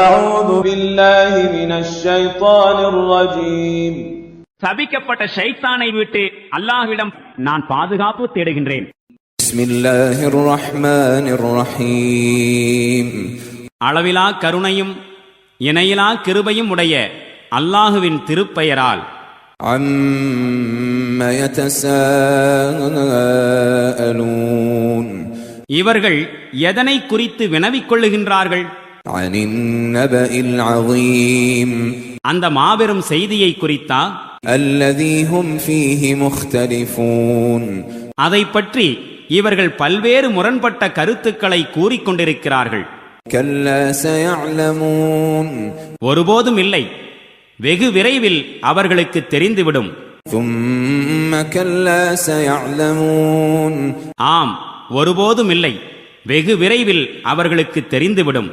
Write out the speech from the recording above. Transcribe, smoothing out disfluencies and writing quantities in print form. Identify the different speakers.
Speaker 1: أعوذ بالله من الشيطان الرجيم.
Speaker 2: சபிக்கப்பட்ட ஷைத்தானை விட்டு அல்லாஹ்விடம் நான் பாதுகாப்பு தேடுகின்றேன்.
Speaker 3: பிஸ்மில்லாஹிர் ரஹ்மானிர் ரஹீம்.
Speaker 2: அளவிலா கருணையும் இணையிலா கிருபையும் உடைய அல்லாஹுவின் திருப்பெயரால்.
Speaker 3: அம்ம யதஸாஅலூன்.
Speaker 2: இவர்கள் எதனை குறித்து வினவிக் கொள்ளுகின்றார்கள்?
Speaker 3: அனின் நபஇல் அஸீம்.
Speaker 2: அந்த மாபெரும் செய்தியை குறித்தா?
Speaker 3: அல்லதீ ஹும் ஃபீஹி முக்தலிஃபூன்.
Speaker 2: அதை பற்றி இவர்கள் பல்வேறு முரண்பட்ட கருத்துக்களை கூறிக்கொண்டிருக்கிறார்கள்.
Speaker 3: கல்லா சயஅலமூன்.
Speaker 2: ஒருபோதும் இல்லை, வெகு விரைவில் அவர்களுக்கு தெரிந்துவிடும்.
Speaker 3: ثم كلا سيعلمون.
Speaker 2: ஆம், ஒருபோதும் இல்லை, வெகு விரைவில் அவர்களுக்கு தெரிந்துவிடும்.